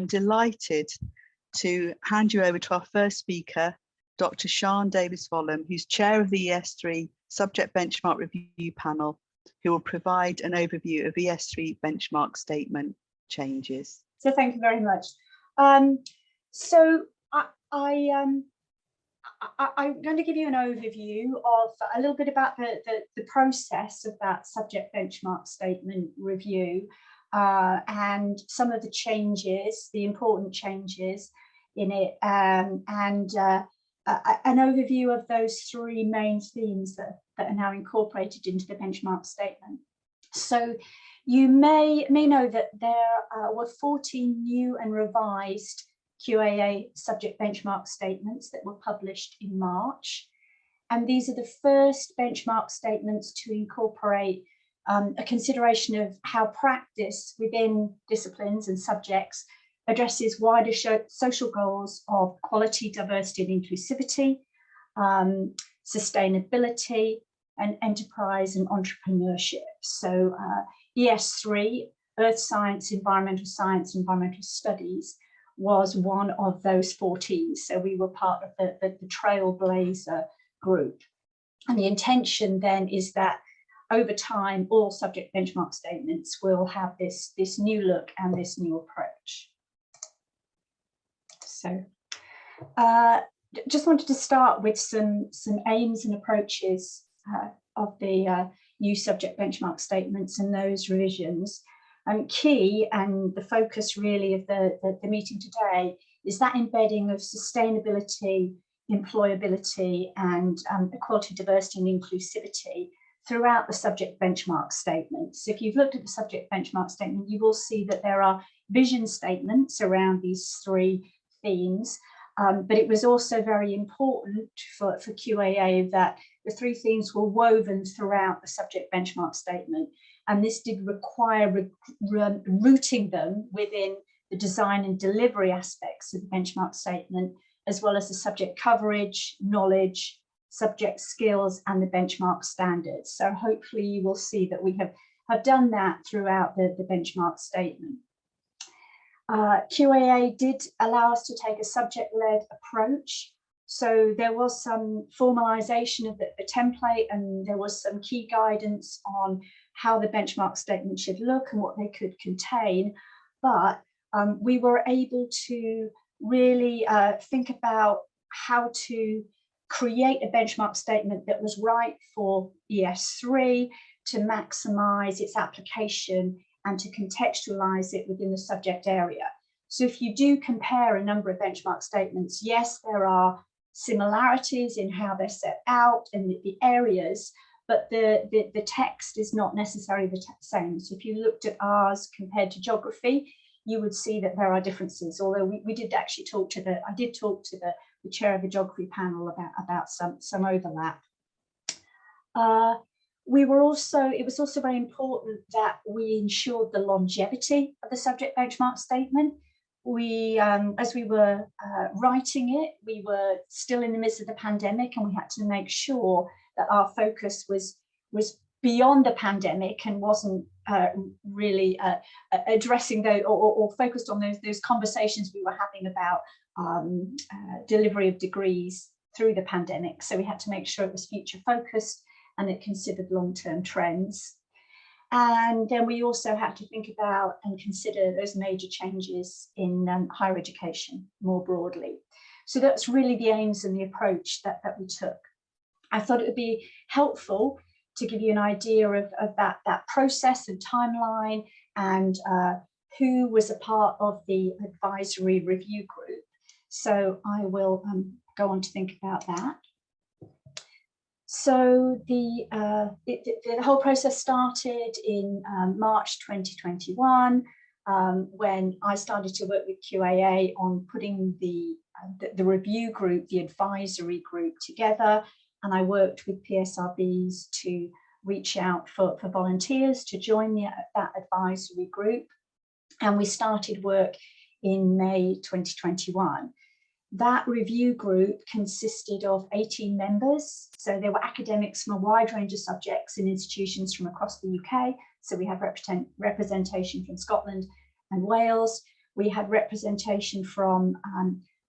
I'm delighted to hand you over to our first speaker, Dr. Sian Davies-Vollum, who's chair of the ES3 Subject Benchmark Review Panel, who will provide an overview of ES3 Benchmark Statement changes. So thank you very much. I'm going to give you an overview of a little bit about the process of that Subject Benchmark Statement review and some of the changes, the important changes in it, and an overview of those three main themes that are now incorporated into the benchmark statement. So you may know that there were 14 new and revised QAA subject benchmark statements that were published in March. And these are the first benchmark statements to incorporate a consideration of how practice within disciplines and subjects addresses wider social goals of quality, diversity and inclusivity, sustainability, and enterprise and entrepreneurship. So ES3, Earth Science, Environmental Studies, was one of those 14. So we were part of the trailblazer group. And the intention then is that over time, all subject benchmark statements will have this new look and this new approach. So just wanted to start with some aims and approaches of the new subject benchmark statements and those revisions. Key and the focus really of the meeting today is that embedding of sustainability, employability and equality, diversity and inclusivity throughout the subject benchmark statements. So if you've looked at the subject benchmark statement, you will see that there are vision statements around these three themes, but it was also very important for QAA that the three themes were woven throughout the subject benchmark statement. And this did require rooting them within the design and delivery aspects of the benchmark statement, as well as the subject coverage, knowledge, subject skills, and the benchmark standards. So hopefully you will see that we have done that throughout the benchmark statement. QAA did allow us to take a subject-led approach. So there was some formalization of the template, and there was some key guidance on how the benchmark statement should look and what they could contain. But we were able to really think about how to create a benchmark statement that was right for ES3 to maximize its application and to contextualize it within the subject area. So if you do compare a number of benchmark statements, yes, there are similarities in how they're set out and the areas, but the text is not necessarily the same. So if you looked at ours compared to geography, you would see that there are differences, although we did actually talk to I did talk to the chair of the geography panel about some overlap. It was also very important that we ensured the longevity of the subject benchmark statement. As we were writing it, we were still in the midst of the pandemic, and we had to make sure that our focus was beyond the pandemic and wasn't really addressing those or focused on those conversations we were having about delivery of degrees through the pandemic. So we had to make sure it was future focused and it considered long-term trends. And then we also had to think about and consider those major changes in higher education more broadly. So that's really the aims and the approach that we took. I thought it would be helpful to give you an idea of that process and timeline and who was a part of the advisory review group. So I will go on to think about that. So the whole process started in March 2021 when I started to work with QAA on putting the review group, the advisory group together, and I worked with PSRBs to reach out for volunteers to join that advisory group, and we started work in May 2021. That review group consisted of 18 members. So there were academics from a wide range of subjects and institutions from across the UK. So we have representation from Scotland and Wales. we had representation from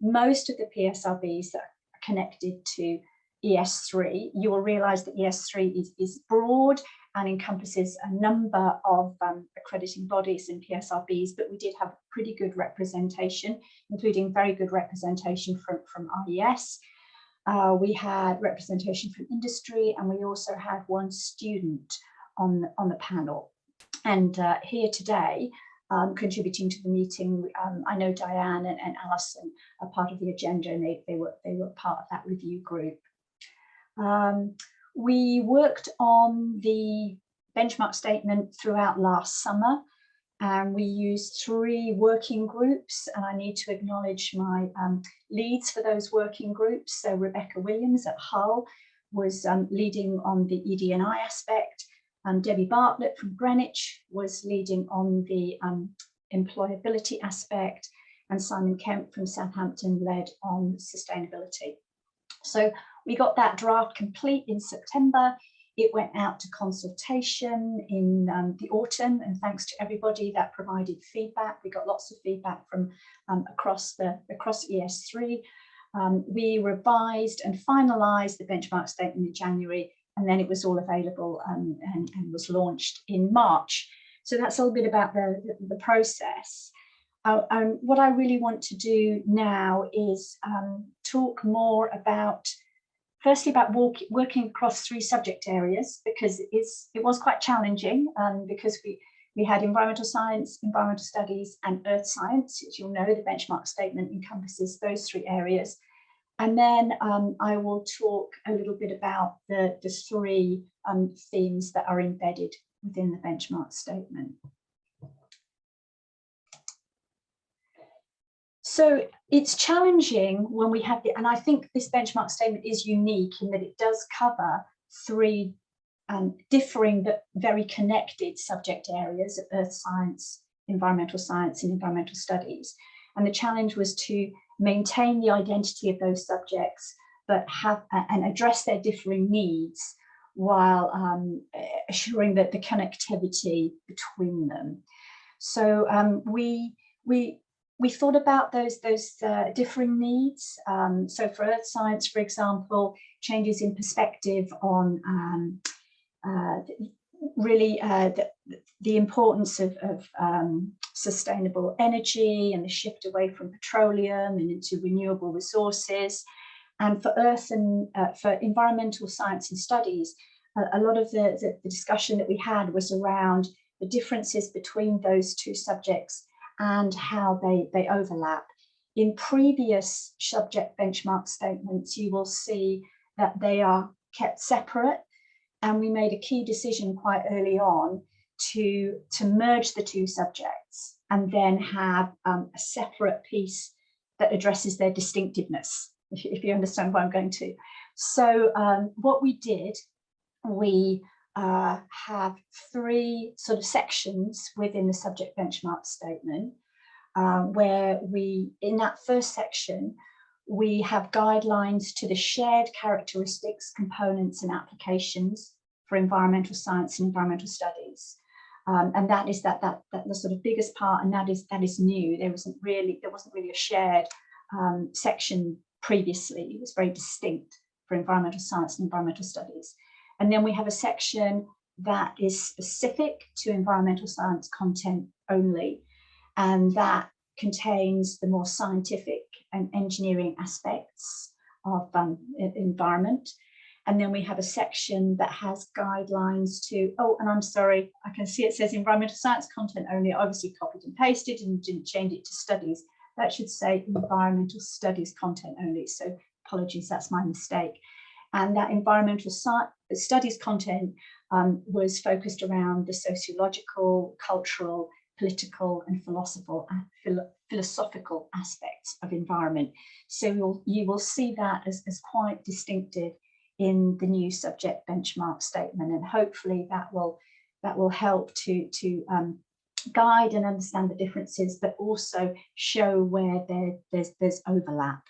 most of the PSRBs that are connected to ES3. You will realise that ES3 is broad and encompasses a number of accrediting bodies and PSRBs, but we did have pretty good representation, including very good representation from IES. We had representation from industry, and we also had one student on the panel. And here today, contributing to the meeting, I know Diane and Alison are part of the agenda, and they were part of that review group. We worked on the benchmark statement throughout last summer, and we used 3 working groups, and I need to acknowledge my leads for those working groups. So Rebecca Williams at Hull was leading on the ED&I aspect, and Debbie Bartlett from Greenwich was leading on the employability aspect, and Simon Kemp from Southampton led on sustainability. So we got that draft complete in September. It went out to consultation in the autumn, and thanks to everybody that provided feedback. We got lots of feedback from across ES3. We revised and finalised the benchmark statement in January, and then it was all available and was launched in March. So that's a little bit about the process. What I really want to do now is talk more about, firstly, about working across 3 subject areas, because it was quite challenging, because we had environmental science, environmental studies, and earth science. As you'll know, the benchmark statement encompasses those 3 areas. And then I will talk a little bit about the 3 themes that are embedded within the benchmark statement. So it's challenging when we have and I think this benchmark statement is unique in that it does cover 3 differing but very connected subject areas of earth science, environmental science, and environmental studies. And the challenge was to maintain the identity of those subjects, but have and address their differing needs while assuring that the connectivity between them. So we thought about those differing needs. So for earth science, for example, changes in perspective on really the importance of sustainable energy and the shift away from petroleum and into renewable resources. And for earth and for environmental science and studies, a lot of the discussion that we had was around the differences between those 2 subjects and how they overlap. In previous subject benchmark statements, you will see that they are kept separate, and we made a key decision quite early on to merge the 2 subjects and then have a separate piece that addresses their distinctiveness, if you understand what I'm going to. So what we did, we have 3 sort of sections within the subject benchmark statement, where in that first section, we have guidelines to the shared characteristics, components, and applications for environmental science and environmental studies. And that is the sort of biggest part, and that is new. There wasn't really a shared section previously. It was very distinct for environmental science and environmental studies. And then we have a section that is specific to environmental science content only, and that contains the more scientific and engineering aspects of environment. And then we have a section that has guidelines to, oh, and I'm sorry, I can see it says environmental science content only. I obviously copied and pasted and didn't change it to studies. That should say environmental studies content only. So apologies, that's my mistake. And that environmental studies content was focused around the sociological, cultural, political, and philosophical aspects of environment. So you will see that as quite distinctive in the new subject benchmark statement, and hopefully that will help to guide and understand the differences, but also show where there's overlap.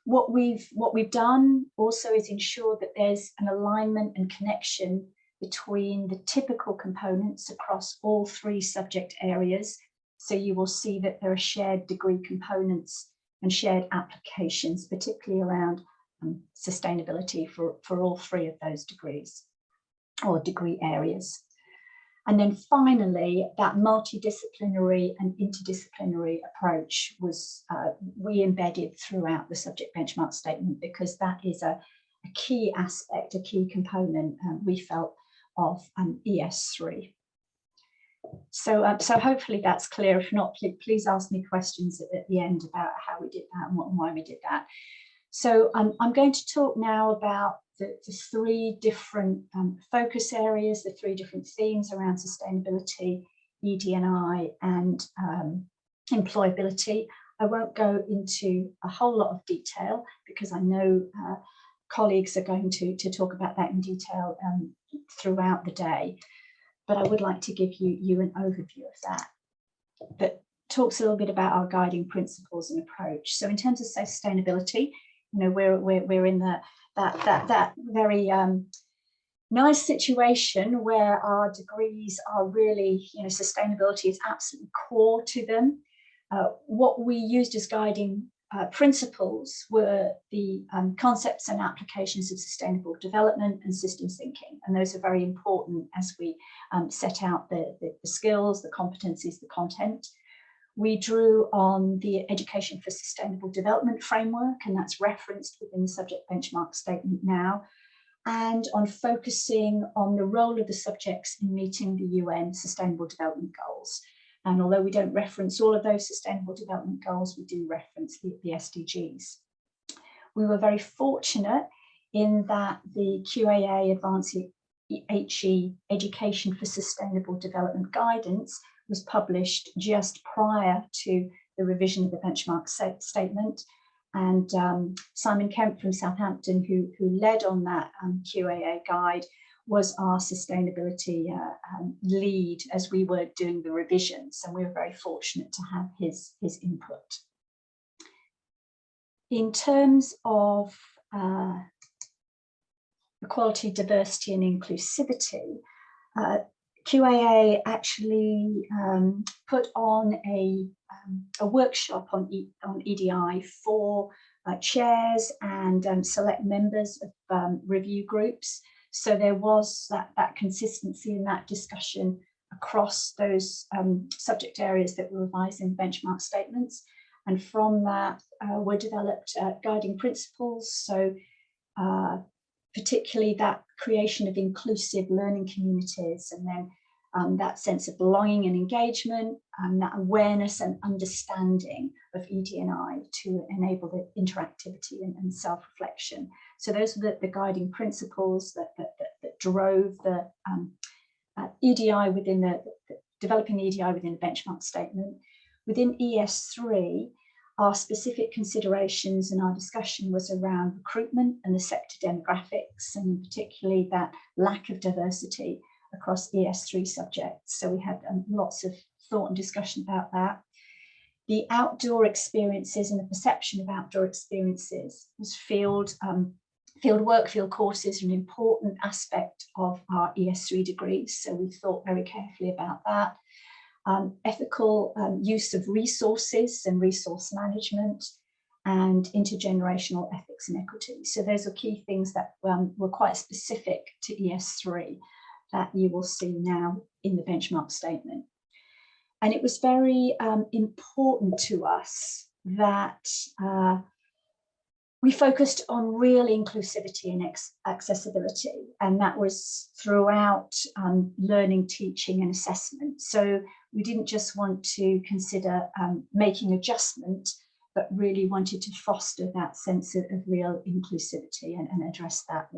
What we've done also is ensure that there's an alignment and connection between the typical components across all 3 subject areas. So you will see that there are shared degree components and shared applications, particularly around sustainability for all three of those degrees or degree areas. And then finally, that multidisciplinary and interdisciplinary approach was we embedded throughout the subject benchmark statement, because that is a key aspect, a key component we felt of ES3. So hopefully that's clear. If not, please ask me questions at the end about how we did that and why we did that. So I'm going to talk now about the three different focus areas, the three different themes around sustainability, ED&I, and employability. I won't go into a whole lot of detail because I know colleagues are going to talk about that in detail throughout the day. But I would like to give you an overview of that. That talks a little bit about our guiding principles and approach. So in terms of sustainability, you know, we're in that very nice situation where our degrees are really, you know, sustainability is absolutely core to them. What we used as guiding principles were the concepts and applications of sustainable development and systems thinking, and those are very important as we set out the skills, the competencies, the content. We drew on the Education for Sustainable Development framework, and that's referenced within the subject benchmark statement now, and on focusing on the role of the subjects in meeting the UN Sustainable Development Goals. And although we don't reference all of those Sustainable Development Goals, we do reference the SDGs. We were very fortunate in that the QAA Advanced HE Education for Sustainable Development Guidance was published just prior to the revision of the benchmark statement. And Simon Kemp from Southampton, who led on that QAA guide, was our sustainability lead as we were doing the revisions, and we were very fortunate to have his input. In terms of equality, diversity and inclusivity, QAA actually put on a workshop on EDI for chairs and select members of review groups. So there was that consistency in that discussion across those subject areas that were revised in benchmark statements. And from that were developed guiding principles. So particularly that creation of inclusive learning communities, and then that sense of belonging and engagement, and that awareness and understanding of ED&I to enable the interactivity and self-reflection. So those are the guiding principles that drove the EDI within developing the EDI within the benchmark statement. Within ES3, our specific considerations and our discussion was around recruitment and the sector demographics, and particularly that lack of diversity across ES3 subjects. So we had lots of thought and discussion about that. The outdoor experiences and the perception of outdoor experiences was field work, field courses, an important aspect of our ES3 degrees. So we thought very carefully about that. Ethical use of resources and resource management, and intergenerational ethics and equity. So those are key things that were quite specific to ES3 that you will see now in the benchmark statement. And it was very important to us that we focused on real inclusivity and accessibility, and that was throughout learning, teaching and assessment. So we didn't just want to consider making adjustment, but really wanted to foster that sense of real inclusivity and address that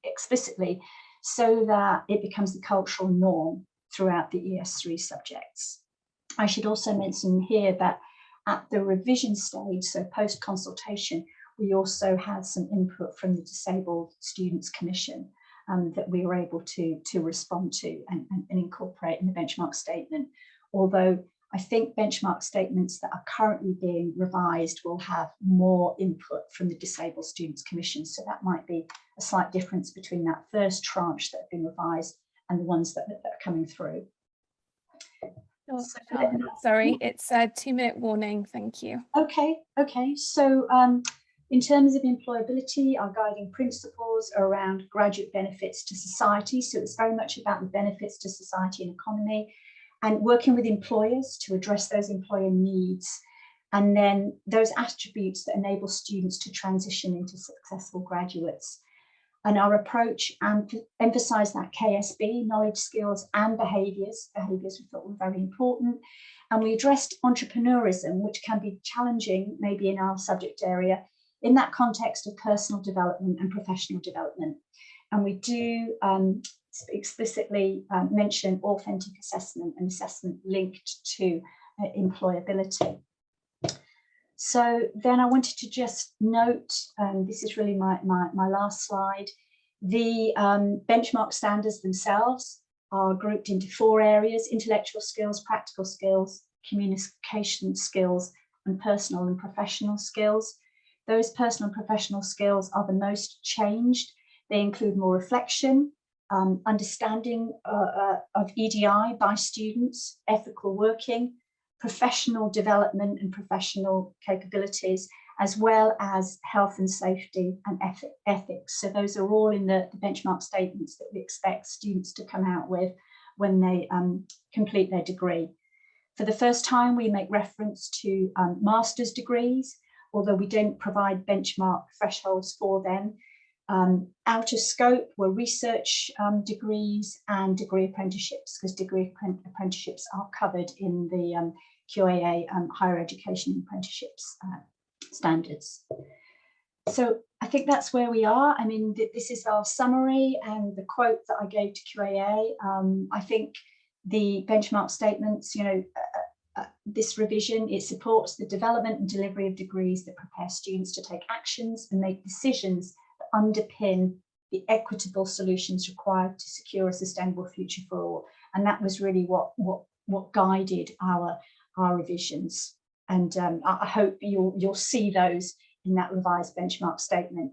explicitly, so that it becomes the cultural norm throughout the ES3 subjects. I should also mention here that at the revision stage, so post-consultation, we also had some input from the Disabled Students Commission that we were able to respond to and incorporate in the benchmark statement. Although I think benchmark statements that are currently being revised will have more input from the Disabled Students Commission. So that might be a slight difference between that first tranche that have been revised and the ones that are coming through. Sure. So, Sorry, it's a 2-minute warning. Thank you. okay. So in terms of employability, our guiding principles are around graduate benefits to society. So it's very much about the benefits to society and economy, and working with employers to address those employer needs. And then those attributes that enable students to transition into successful graduates. And our approach emphasised that KSB, knowledge, skills and behaviours. Behaviours we thought were very important. And we addressed entrepreneurism, which can be challenging maybe in our subject area, in that context of personal development and professional development. And we do explicitly mention authentic assessment and assessment linked to employability. So then I wanted to just note, this is really my last slide, the benchmark standards themselves are grouped into 4 areas: intellectual skills, practical skills, communication skills, and personal and professional skills. Those personal and professional skills are the most changed. They include more reflection, understanding of EDI by students, ethical working, professional development and professional capabilities, as well as health and safety and ethics. So those are all in the benchmark statements that we expect students to come out with when they complete their degree. For the first time, we make reference to master's degrees, although we don't provide benchmark thresholds for them. Out of scope were research degrees and degree apprenticeships, because degree apprenticeships are covered in the QAA higher education apprenticeships standards. So I think that's where we are. I mean, this is our summary and the quote that I gave to QAA. I think the benchmark statements, this revision, it supports the development and delivery of degrees that prepare students to take actions and make decisions that underpin the equitable solutions required to secure a sustainable future for all. And that was really what guided our revisions. And I hope you'll see those in that revised benchmark statement.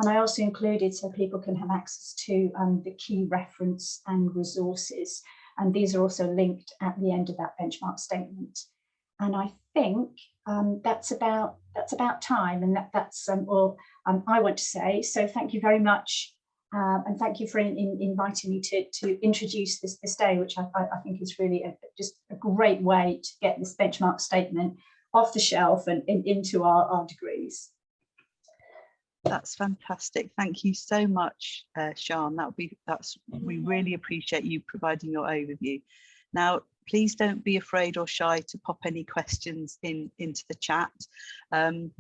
And I also included, so people can have access to the key reference and resources. And these are also linked at the end of that benchmark statement. And I think that's about time, and that's all I want to say. So thank you very much, and thank you for inviting me to introduce this day, which I think is really just a great way to get this benchmark statement off the shelf and into our degrees. That's fantastic. Thank you so much, Sian. We really appreciate you providing your overview. Now, please don't be afraid or shy to pop any questions into the chat, and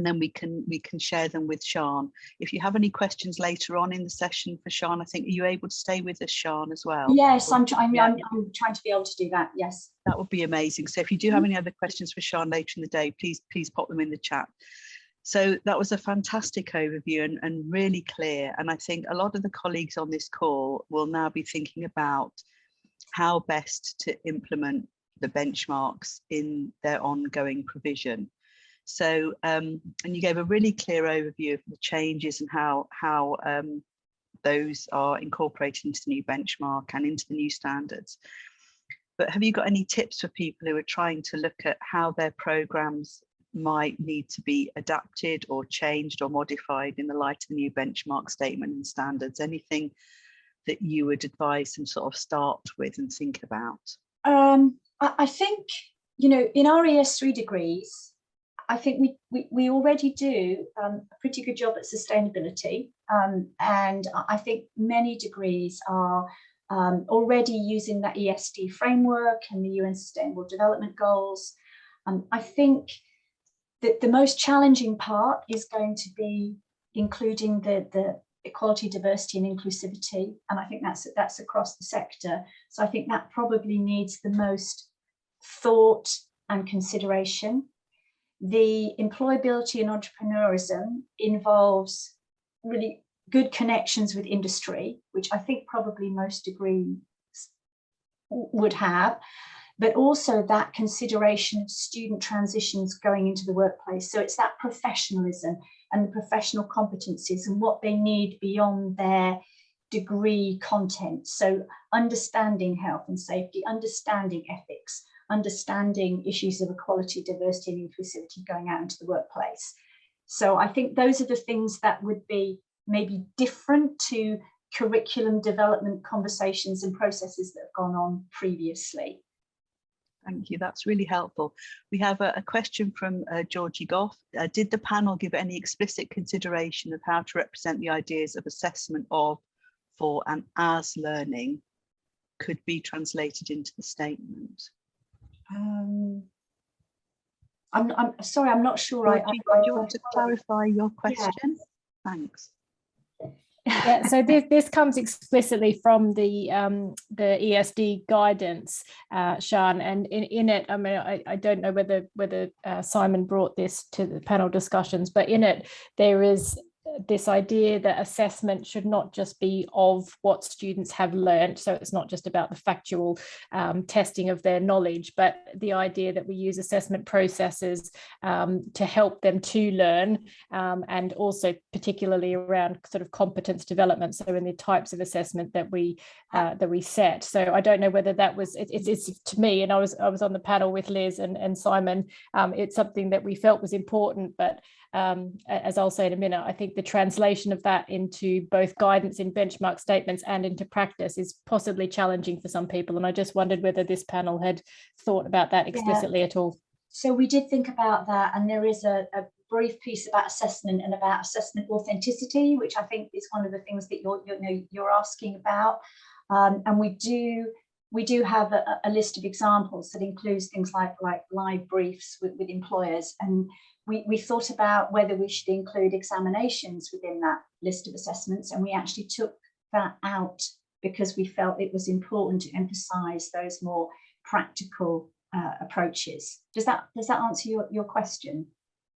then we can share them with Sian. If you have any questions later on in the session for Sian, I think, are you able to stay with us, Sian, as well? Yes, I'm trying to be able to do that. Yes, that would be amazing. So if you do have any other questions for Sian later in the day, please pop them in the chat. So that was a fantastic overview and really clear. And I think a lot of the colleagues on this call will now be thinking about how best to implement the benchmarks in their ongoing provision. So, and you gave a really clear overview of the changes and how those are incorporated into the new benchmark and into the new standards. But have you got any tips for people who are trying to look at how their programs might need to be adapted or changed or modified in the light of the new benchmark statement and standards? Anything that you would advise them sort of start with and think about? I think, in our ES3 degrees, I think we already do a pretty good job at sustainability, and I think many degrees are already using that ESD framework and the UN Sustainable Development Goals. I think that the most challenging part is going to be including the equality, diversity and inclusivity, and I think that's across the sector. So I think that probably needs the most thought and consideration. The employability and entrepreneurism involves really good connections with industry, which I think probably most degrees would have, but also that consideration of student transitions going into the workplace. So it's that professionalism and the professional competencies and what they need beyond their degree content. So understanding health and safety, understanding ethics, understanding issues of equality, diversity and inclusivity going out into the workplace. So I think those are the things that would be maybe different to curriculum development conversations and processes that have gone on previously. Thank you, that's really helpful. We have a question from Georgie Goff. Did the panel give any explicit consideration of how to represent the ideas of assessment of, for and as learning could be translated into the statement? I'm sorry, I'm not sure. Do you want to clarify your question? Yeah. Thanks. Yeah, so this comes explicitly from the ESD guidance, Sian, and in it, I mean, I don't know whether Simon brought this to the panel discussions, but in it there is this idea that assessment should not just be of what students have learned, so it's not just about the factual testing of their knowledge, but the idea that we use assessment processes to help them to learn, and also particularly around sort of competence development, so in the types of assessment that we set. So I don't know whether that was it's to me, and I was on the panel with Liz and Simon, it's something that we felt was important, but as I'll say in a minute, I think the translation of that into both guidance in benchmark statements and into practice is possibly challenging for some people. And I just wondered whether this panel had thought about that explicitly at all. So we did think about that, and there is a brief piece about assessment and about assessment authenticity, which I think is one of the things that you're asking about. And we do have a list of examples that includes things like live briefs with employers, and we thought about whether we should include examinations within that list of assessments, and we actually took that out because we felt it was important to emphasize those more practical approaches. Does that answer your question?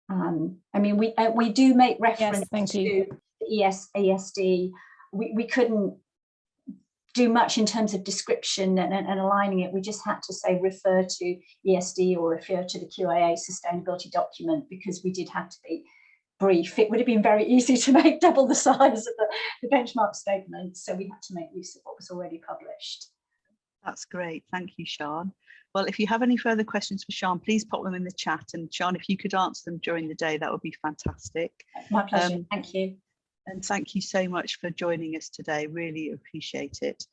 I mean, we do make reference to the ESD. We couldn't do much in terms of description and aligning it. We just had to say refer to ESD or refer to the QAA sustainability document, because we did have to be brief. It would have been very easy to make double the size of the benchmark statement, so we had to make use of what was already published. That's great, thank you, Sian. Well, if you have any further questions for Sian, please pop them in the chat, and Sian, if you could answer them during the day, that would be fantastic. My pleasure, thank you. And thank you so much for joining us today. Really appreciate it.